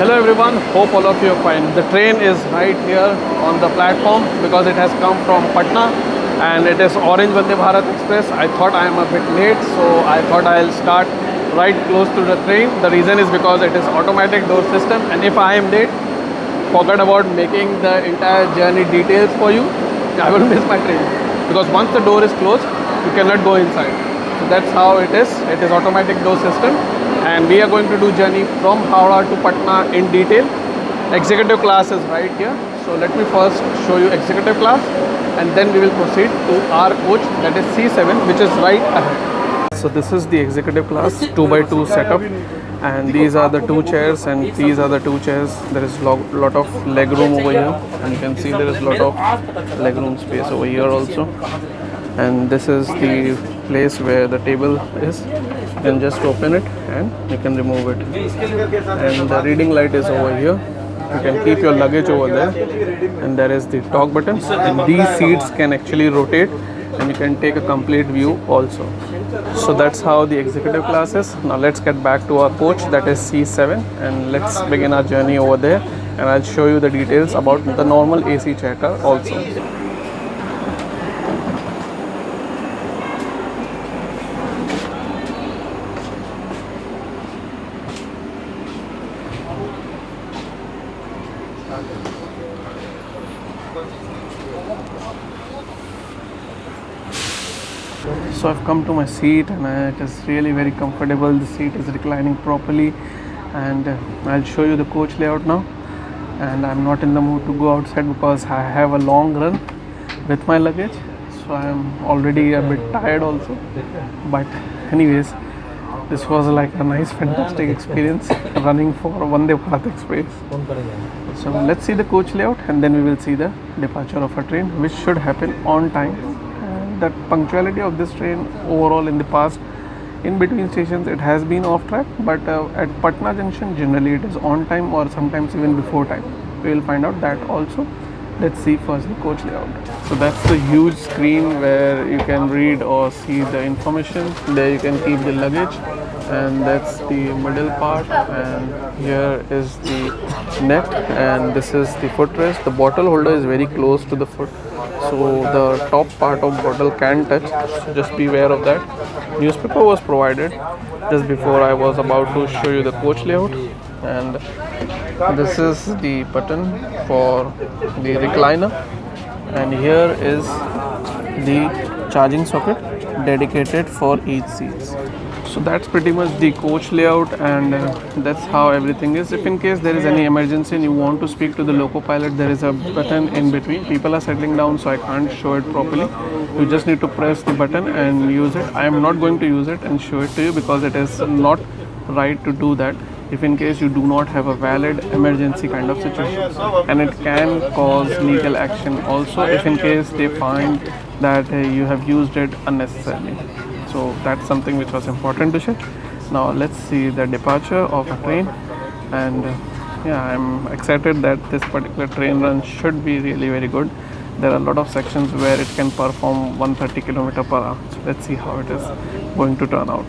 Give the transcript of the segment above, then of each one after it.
Hello everyone, hope all of you are fine. The train is right here on the platform because it has come from Patna and it is Orange Vande Bharat Express. I thought I am a bit late, so I thought I'll start right close to the train. The reason is because it is automatic door system, and if I am late, forget about making the entire journey details for you. I will miss my train because once the door is closed, you cannot go inside. So that's how it is. It is automatic door system, and we are going to do journey from Howrah to Patna in detail. Executive class is right here. So let me first show you executive class, and then we will proceed to our coach, that is C7, which is right ahead. So this is the executive class 2x2 setup, and these are the two chairs and these are the two chairs. There is lot of leg room over here, and you can see there is lot of leg room space over here also. And this is the place where the table is. You can just open it and you can remove it, and the reading light is over here. You can keep your luggage over there, and there is the talk button, and these seats can actually rotate and you can take a complete view also. So that's how the executive class is. Now let's get back to our coach, that is C7, and let's begin our journey over there, and I'll show you the details about the normal AC chair car also. So I've come to my seat, and it is really very comfortable. The seat is reclining properly, and I'll show you the coach layout now. And I'm not in the mood to go outside because I have a long run with my luggage, so I'm already a bit tired also. But anyways, this was like a nice fantastic experience running for Vande Bharat Express. So let's see the coach layout, and then we will see the departure of a train, which should happen on time. The punctuality of this train overall in the past, in between stations, it has been off track, but at Patna Junction generally it is on time, or sometimes even before time. We will find out that also. Let's see first the coach layout. So that's the huge screen where you can read or see the information. There you can keep the luggage, and that's the middle part, and here is the neck, and this is the footrest. The bottle holder is very close to the foot, so the top part of bottle can touch, so just be aware of that. Newspaper was provided just before I was about to show you the coach layout, and this is the button for the recliner, and here is the charging socket dedicated for each seat. So that's pretty much the coach layout, and that's how everything is. If in case there is any emergency and you want to speak to the loco pilot, there is a button in between. People are settling down, so I can't show it properly. You just need to press the button and use it. I am not going to use it and show it to you because it is not right to do that if in case you do not have a valid emergency kind of situation, and it can cause legal action also if in case they find that you have used it unnecessarily. So that's something which was important to share. Now let's see the departure of a train, and yeah, I'm excited that this particular train run should be really very good. There are a lot of sections where it can perform 130 km/h. So let's see how it is going to turn out.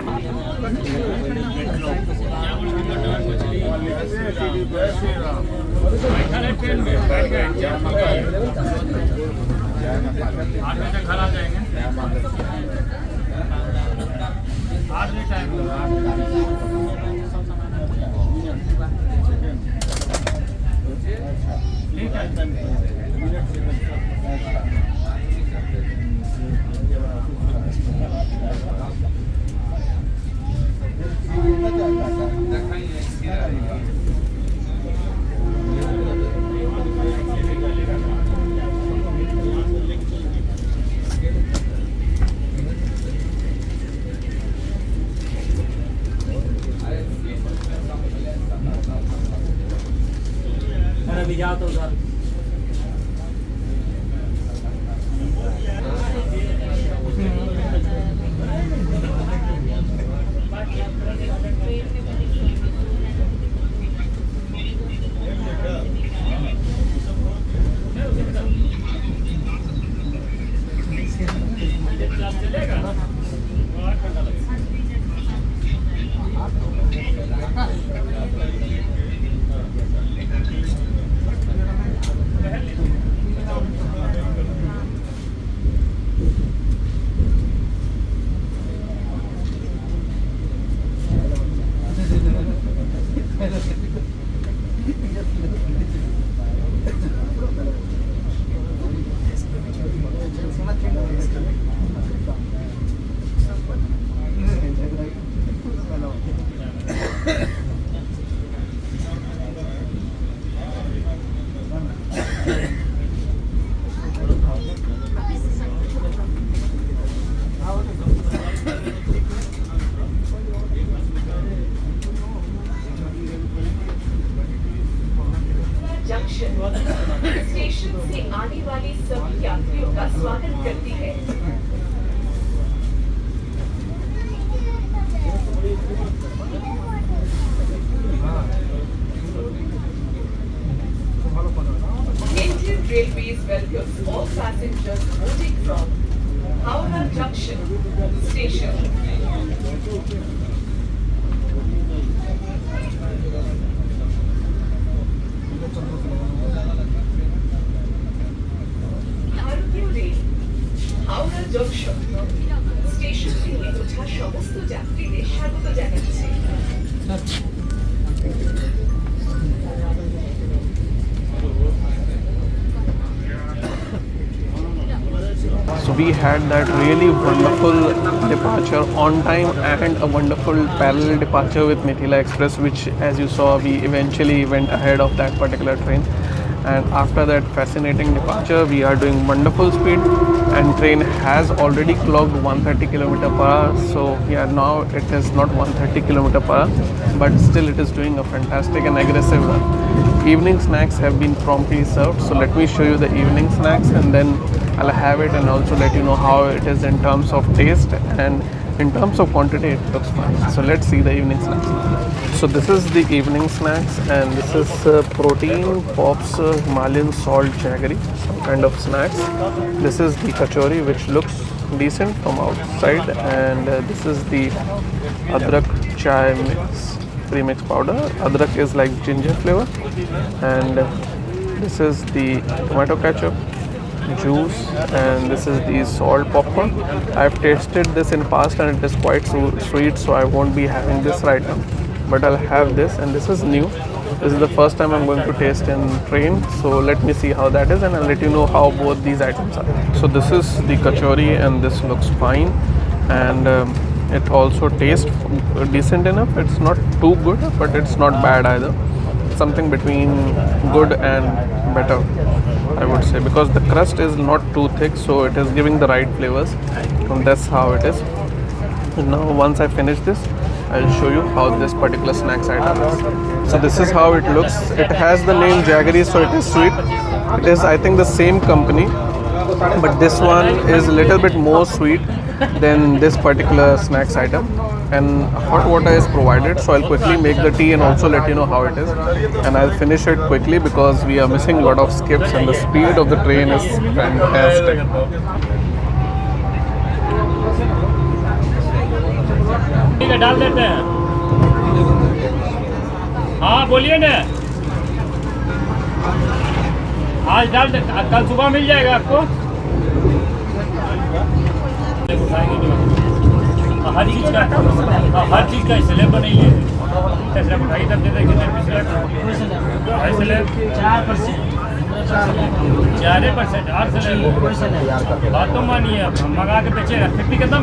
Junction station से आने वाले सभी यात्रियों का स्वागत करती है। Indian Railways welcomes all passengers boarding from Howrah Junction station. ভারতীয় রেল হাওড়া জংশন স্টেশন থেকে ওঠা সমস্ত যাত্রীদের স্বাগত জানাচ্ছে। So we had that really wonderful departure on time and a wonderful parallel departure with Mithila Express, which as you saw we eventually went ahead of that particular train. And after that fascinating departure we are doing wonderful speed, and train has already clocked 130 km per hour. So yeah, now it is not 130 km per hour, but still it is doing a fantastic and aggressive run. Evening snacks have been promptly served, so let me show you the evening snacks and then I'll have it and also let you know how it is in terms of taste, and in terms of quantity it looks fine. So let's see the evening snacks. So this is the evening snacks, and this is protein pops Himalayan salt jaggery, some kind of snacks. This is the kachori, which looks decent from outside, and this is the adrak chai mix, premix powder. Adrak is like ginger flavor, and this is the tomato ketchup, juice, and this is the salt popcorn. I've tasted this in past and it is quite sweet, so I won't be having this right now, but I'll have this, and this is new. This is the first time I'm going to taste in train, so let me see how that is and I'll let you know how both these items are. So this is the kachori and this looks fine, and it also tastes decent enough. It's not too good, but it's not bad either. Something between good and better, I would say, because the crust is not too thick, so it is giving the right flavors, and that's how it is. And now once I finish this, I'll show you how this particular snacks item is. So this is how it looks. It has the name jaggery, so it is sweet. It is, I think, the same company, but this one is a little bit more sweet than this particular snacks item, and hot water is provided, so I'll quickly make the tea and also let you know how it is, and I'll finish it quickly because we are missing a lot of skips and the speed of the train is fantastic. ठीक है, डाल देते हैं। हाँ बोलिए ना, आज डाल दे, कल सुबह मिल जाएगा आपको। हर चीज़ का स्लैब बनाइए, स्लैब उठाइए, तब दे देंगे स्लैब 4% 8 स्लैब। बात तो मानिए, आप मंगा के बेचेगा 50 खत्म।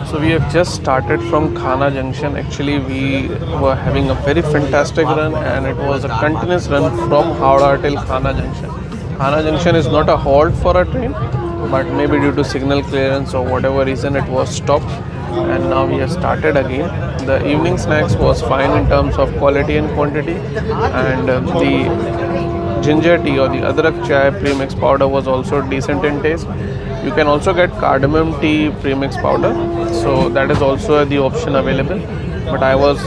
So we have just started from Khana Junction. Actually, we were having a very fantastic run, and it was a continuous run from Howrah till Khana Junction. Khana Junction is not a halt for a train, but maybe due to signal clearance or whatever reason it was stopped, and now we have started again. The evening snacks was fine in terms of quality and quantity, and the ginger tea or the adrak chai premix powder was also decent in taste. You can also get cardamom tea premix powder, so that is also the option available. But I was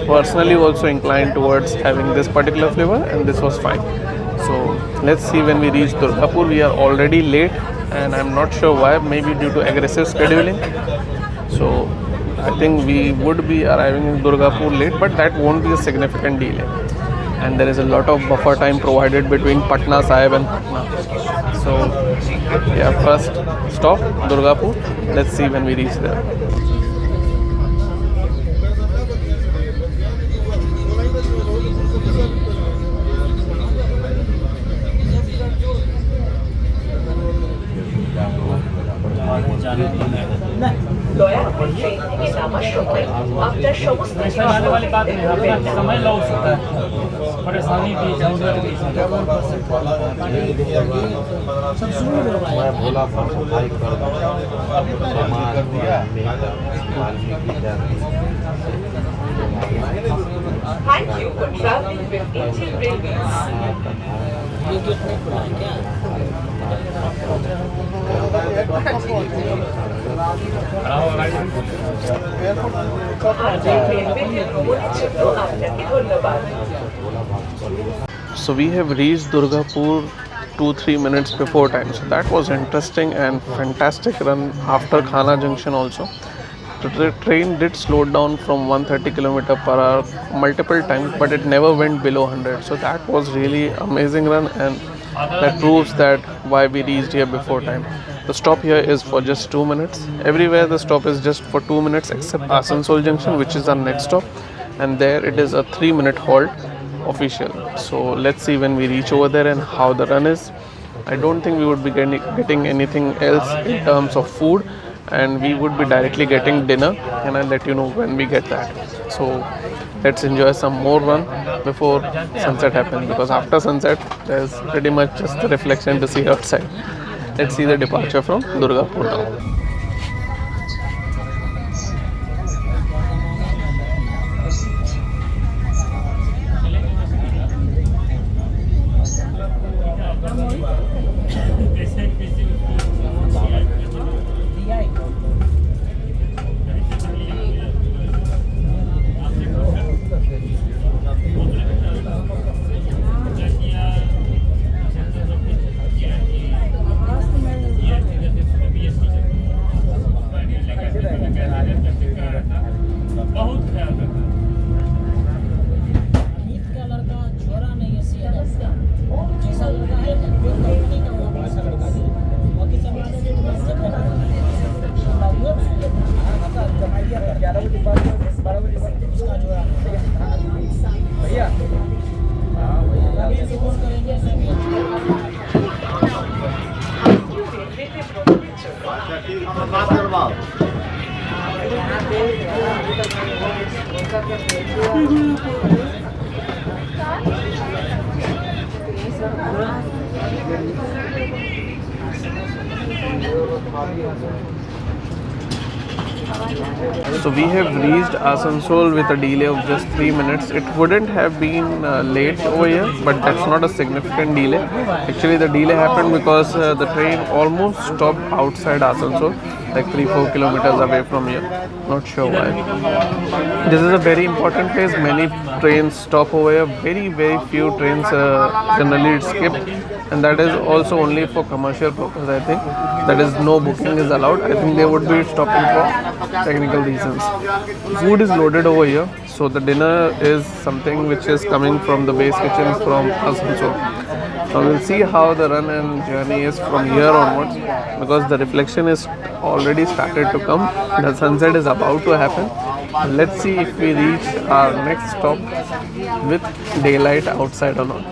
personally also inclined towards having this particular flavor, and this was fine. So let's see when we reach Durgapur. We are already late, and I'm not sure why. Maybe due to aggressive scheduling. So I think we would be arriving in Durgapur late, but that won't be a significant delay. And there is a lot of buffer time provided between Patna Sahib and Patna. So yeah, first stop Durgapur. Let's see when we reach there. দয়া করে train থেকে নামার সময় আপনার সমস্ত आने वाली बात नहीं है, अपना समय लॉस होता है, परेशानी भी जरूरत भी। मैं भोला पर सफाई कर समाज दिया वाल्मीकि जयंती। Thank you for traveling with Indian Railways. So we have reached Durgapur 2-3 minutes before time. So that was interesting and fantastic run after Khana Junction also. The train did slow down from 130 km/h multiple times, but it never went below 100. So that was really amazing run, and that proves that why we reached here before time. The stop here is for just 2 minutes. Everywhere the stop is just for 2 minutes except Asansol Junction, which is our next stop, and there it is a 3-minute halt official. So let's see when we reach over there and how the run is. I don't think we would be getting anything else in terms of food, and we would be directly getting dinner, and I'll let you know when we get that. So let's enjoy some more run before sunset happens, because after sunset there's pretty much just the reflection to see outside. Let's see the departure from Durgapur now. So we have reached Asansol with a delay of just 3 minutes. It wouldn't have been late over here, but that's not a significant delay. Actually, the delay happened because the train almost stopped outside Asansol, like 3-4 kilometers away from here. Not sure why. This is a very important place. Many trains stop over here. Very few trains generally skip, and that is also only for commercial purpose. I think that is no booking is allowed. I think they would be stopping for technical reasons. Food is loaded over here, so the dinner is something which is coming from the base kitchen from Asansol. Now we'll see how the run and journey is from here onwards, because the reflection is already started to come. The sunset is about to happen. Let's see if we reach our next stop with daylight outside or not.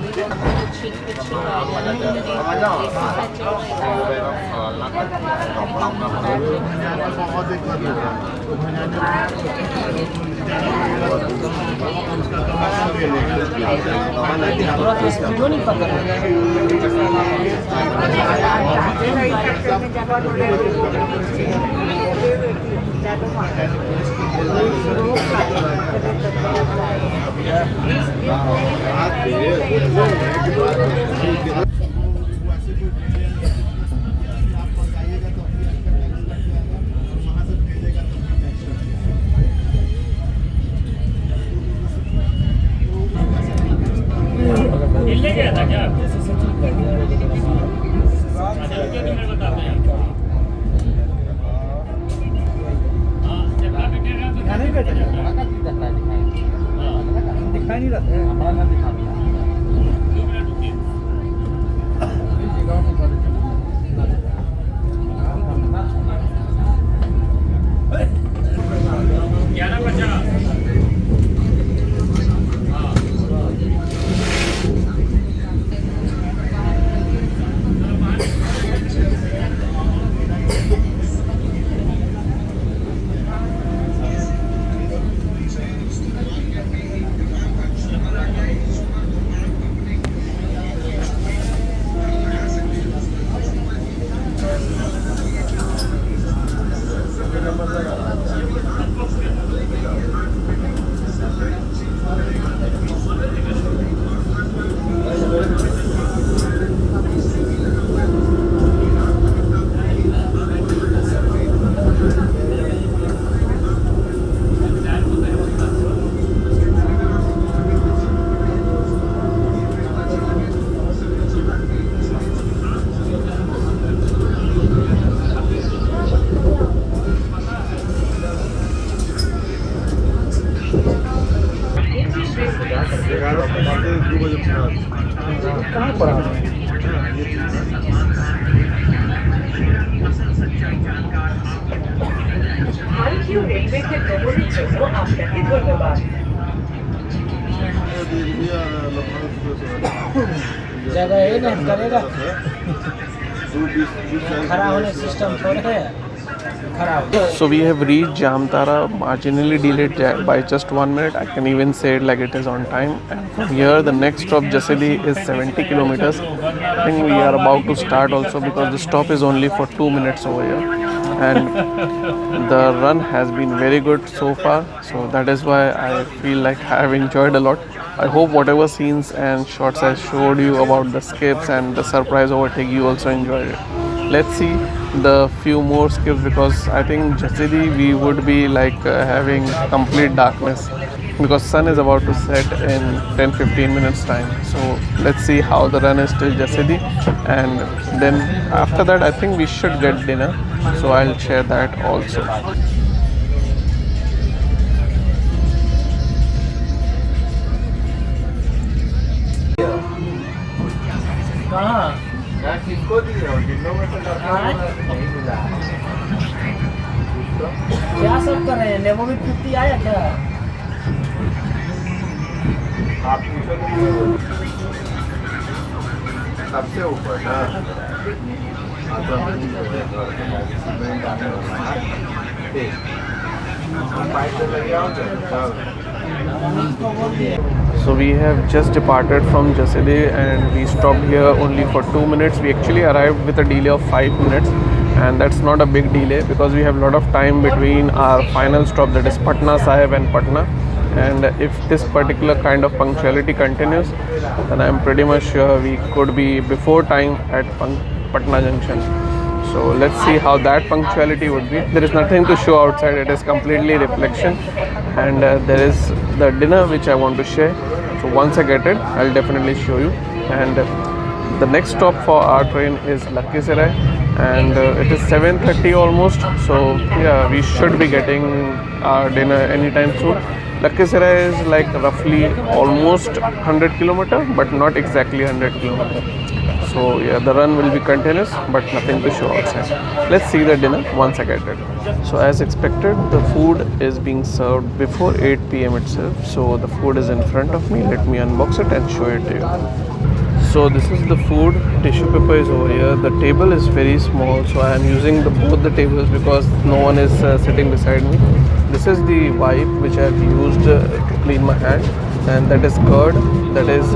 मिलने गया था क्या? अच्छा, रुकिए तो मैं बताते हैं। हाँ, जब आप बैठे रहे तो नहीं बैठे हाँ, दिखाई नहीं रहता है हमारा ना दिखा 2 मिनट रुकिए। ग्यारह 50। हाँ। कहाँ पड़ा भारतीय रेलवे के गमনের জন্য আপনাকে ধন্যবাদ। जगह है ना करेगा खड़ा होने सिस्टम थोड़ा है खड़ा हो So we have reached Jamtara, marginally delayed by just 1 minute. I can even say it like it is on time. And from here, the next stop, Jasidi, is 70 kilometers. I think we are about to start also because the stop is only for 2 minutes over here. And the run has been very good so far. So that is why I feel like I have enjoyed a lot. I hope whatever scenes and shots I showed you about the skips and the surprise overtake, you also enjoyed it. Let's see the few more skips because I think Jasidi we would be like having complete darkness because sun is about to set in 10-15 minutes time. So let's see how the run is till Jasidi, and then after that I think we should get dinner, so I'll share that also. कहाँ किसको दिए हो जिन्हों में से नहीं मिला क्या सब कर रहे हैं नेमो भी 50 आया क्या आप सबसे ऊपर ना So we have just departed from Jasidi and we stopped here only for 2 minutes. We actually arrived with a delay of 5 minutes, and that's not a big delay because we have a lot of time between our final stop, that is Patna Sahib and Patna. And if this particular kind of punctuality continues, then I'm pretty much sure we could be before time at Patna Junction. So let's see how that punctuality would be. There is nothing to show outside, it is completely reflection, and there is the dinner which I want to share. So once I get it, I'll definitely show you. And the next stop for our train is Lakhisarai, and it is 7:30 almost. So yeah, we should be getting our dinner anytime soon. Lakhisarai is like roughly almost 100 kilometer, but not exactly 100 kilometer. So yeah, the run will be continuous, but nothing to show outside. Let's see the dinner once I get it. So as expected, the food is being served before 8 p.m. itself. So the food is in front of me. Let me unbox it and show it to you. So this is the food. Tissue paper is over here. The table is very small, so I am using both the tables because no one is sitting beside me. This is the wipe which I have used to clean my hand, and that is curd, that is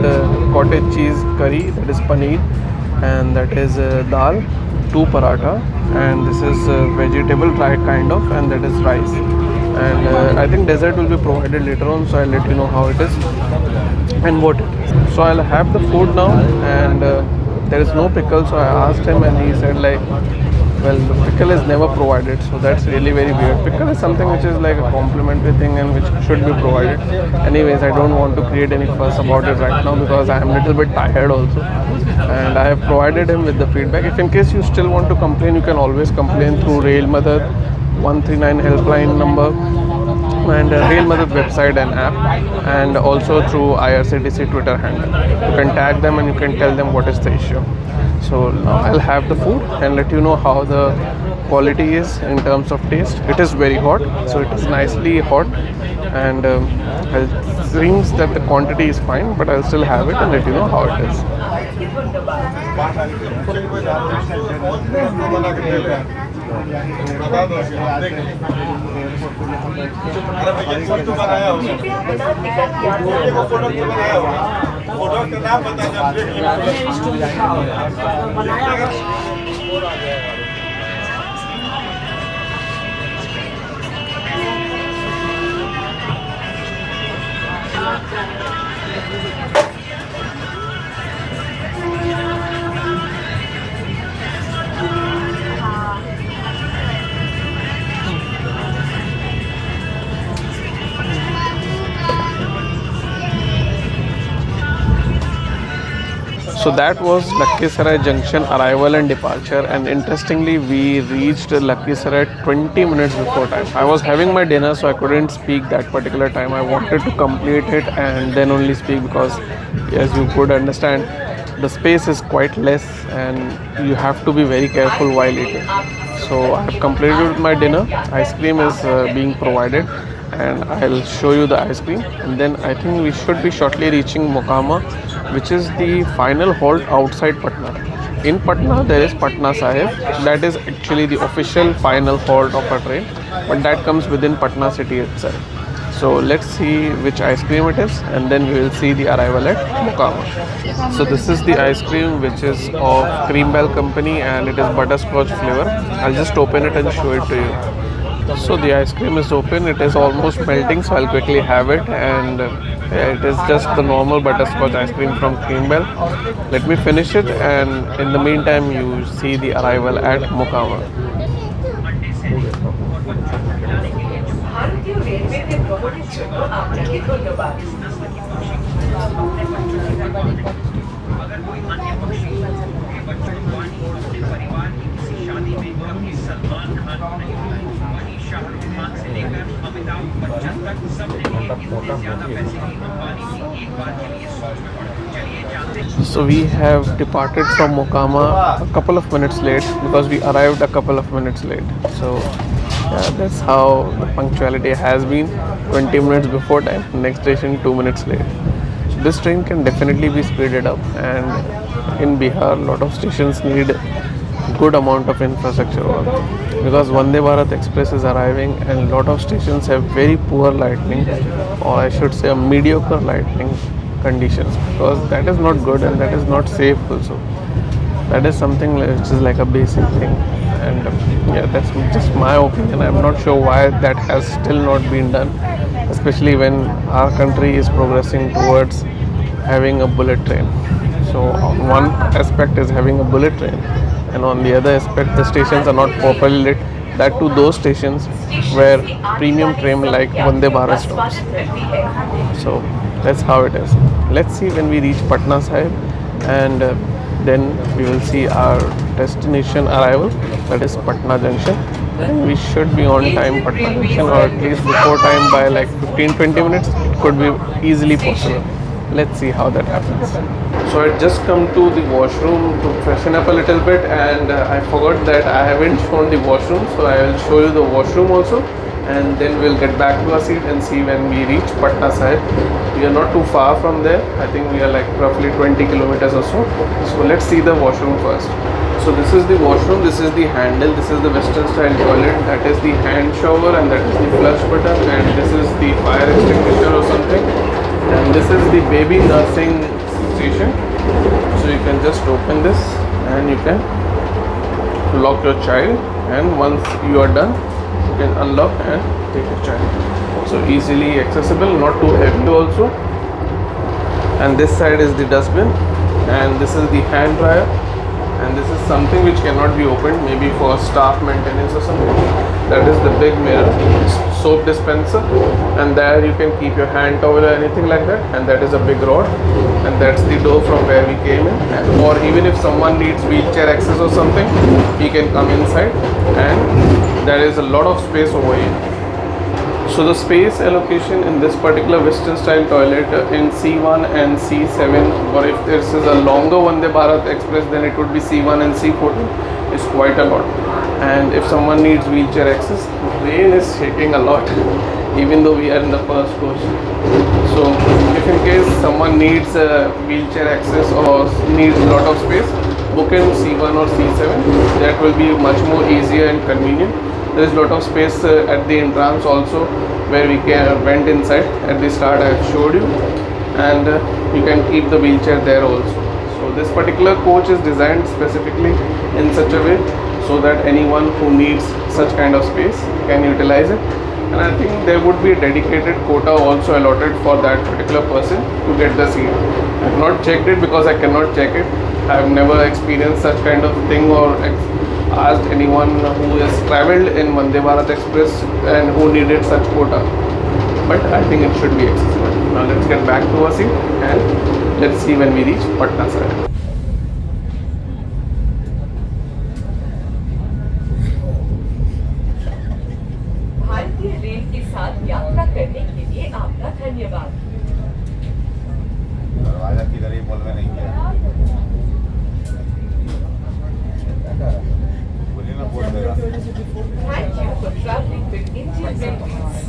cottage cheese curry, that is paneer, and that is dal, 2 paratha, and this is vegetable dry kind of, and that is rice. and I think dessert will be provided later on, so I'll let you know how it is and what it is. So I'll have the food now, and there is no pickle, so I asked him and he said like, well, the pickle is never provided, so that's really very weird. Pickle is something which is like a complimentary thing and which should be provided. Anyways, I don't want to create any fuss about it right now because I am a little bit tired also, and I have provided him with the feedback. If in case you still want to complain, you can always complain through Rail Madad 139 helpline number and Rail Madad website and app, and also through IRCTC Twitter handle. You can tag them and you can tell them what is the issue. So now I'll have the food and let you know how the quality is in terms of taste. It is very hot, so it is nicely hot, and it seems that the quantity is fine, but I'll still have it and let you know how it is. So that was Lakhisarai Junction arrival and departure, and interestingly we reached Lakhisarai 20 minutes before time. I was having my dinner, so I couldn't speak that particular time. I wanted to complete it and then only speak because, as you could understand, the space is quite less and you have to be very careful while eating. So I have completed with my dinner. Ice cream is being provided and I'll show you the ice cream, and then I think we should be shortly reaching Mokama, which is the final halt outside Patna. In Patna there is Patna Sahib, that is actually the official final halt of a train, but that comes within Patna city itself. So let's see which ice cream it is and then we will see the arrival at Mokama. So this is the ice cream which is of Cream Bell company and it is butterscotch flavor. I'll just open it and show it to you. So the ice cream is open, it is almost melting, so I'll quickly have it, and it is just the normal butterscotch ice cream from Cream Bell. Let me finish it, and in the meantime you see the arrival at Mokama. ভারতীয় রেলওয়েতে ভ্রমণের জন্য আপনাকে ধন্যবাদ। So we have departed from Mokama a couple of minutes late because we arrived a couple of minutes late. So yeah, that's how the punctuality has been. 20 minutes before time, next station 2 minutes late. So this train can definitely be speeded up, and in Bihar a lot of stations need good amount of infrastructure work because Vande Bharat Express is arriving and a lot of stations have very poor lighting, or I should say a mediocre lighting conditions, because that is not good and that is not safe also. That is something which is like a basic thing, and yeah, that's just my opinion. I'm not sure why that has still not been done, especially when our country is progressing towards having a bullet train. So on one aspect is having a bullet train, and on the other aspect the stations are not properly lit, that to those stations where premium train like Vande Bharat stops. So that's how it is. Let's see when we reach Patna Sahib, and then we will see our destination arrival, that is Patna Junction. And we should be on time Patna Junction, or at least before time by like 15-20 minutes. It could be easily possible. Let's see how that happens. So I just come to the washroom to freshen up a little bit, and I forgot that I haven't shown the washroom, so I will show you the washroom also, and then we'll get back to our seat and see when we reach Patna Sahib. We are not too far from there. I think we are like roughly 20 kilometers or so. So let's see the washroom first. So this is the washroom, this is the handle, this is the western style toilet, that is the hand shower, and that is the flush button, and this is the fire extinguisher or something, and this is the baby nursing station. So you can just open this and you can lock your child, and once you are done you can unlock and take a chai. So easily accessible, not too heavy also. And this side is the dustbin, and this is the hand dryer, and this is something which cannot be opened, maybe for staff maintenance or something. That is the big mirror, soap dispenser, and there you can keep your hand towel or anything like that. And that is a big rod, and that's the door from where we came in. And, or even if someone needs wheelchair access or something, he can come inside, and there is a lot of space over here. So the space allocation in this particular Western style toilet in C1 and C7, or if this is a longer Vande Bharat Express, then it would be C1 and C14, is quite a lot. And if someone needs wheelchair access, rain is shaking a lot, even though we are in the first coach. So if in case someone needs wheelchair access or needs a lot of space, book in C1 or C7. That will be much more easier and convenient. There is a lot of space at the entrance also, where we can went inside. At the start I have showed you, and you can keep the wheelchair there also. So this particular coach is designed specifically in such a way so that anyone who needs such kind of space can utilize it. And I think there would be a dedicated quota also allotted for that particular person to get the seat. I have not checked it because I cannot check it. I have never experienced such kind of thing or asked anyone who has travelled in Vande Bharat Express and who needed such quota. But I think it should be accessible. Now let's get back to our seat and let's see when we reach Patna side. भारतीय rail के साथ यात्रा करने के लिए आपका धन्यवाद। दरवाजा किधर ही बोल में नहीं किया, बोलिए ना, बोल देगा। Thank you for traveling with Indian Railways.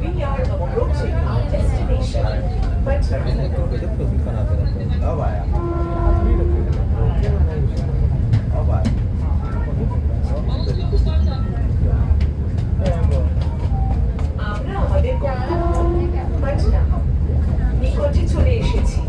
We are approaching our destination, Patna. अब आया, अब आया। আমরা আমাদের গন্তব্য পাটনা নিকটে চলে এসেছি।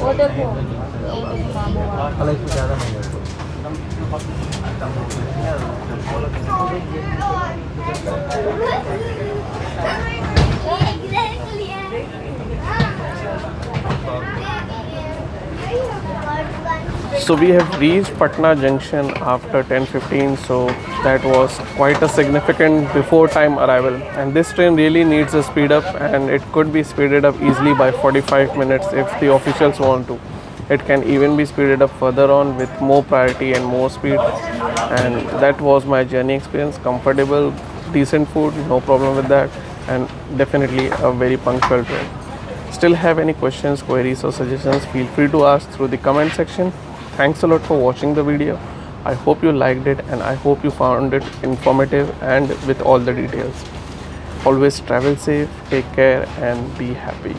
वो देखो अलग से ज़्यादा नहीं है। So we have reached Patna Junction after 10:15, so that was quite a significant before time arrival, and this train really needs a speed up, and it could be speeded up easily by 45 minutes if the officials want to. It can even be speeded up further on with more priority and more speed, and that was my journey experience. Comfortable, decent food, no problem with that, and definitely a very punctual train. Still have any questions, queries or suggestions, feel free to ask through the comment section. Thanks a lot for watching the video. I hope you liked it, and I hope you found it informative and with all the details. Always travel safe, take care and be happy.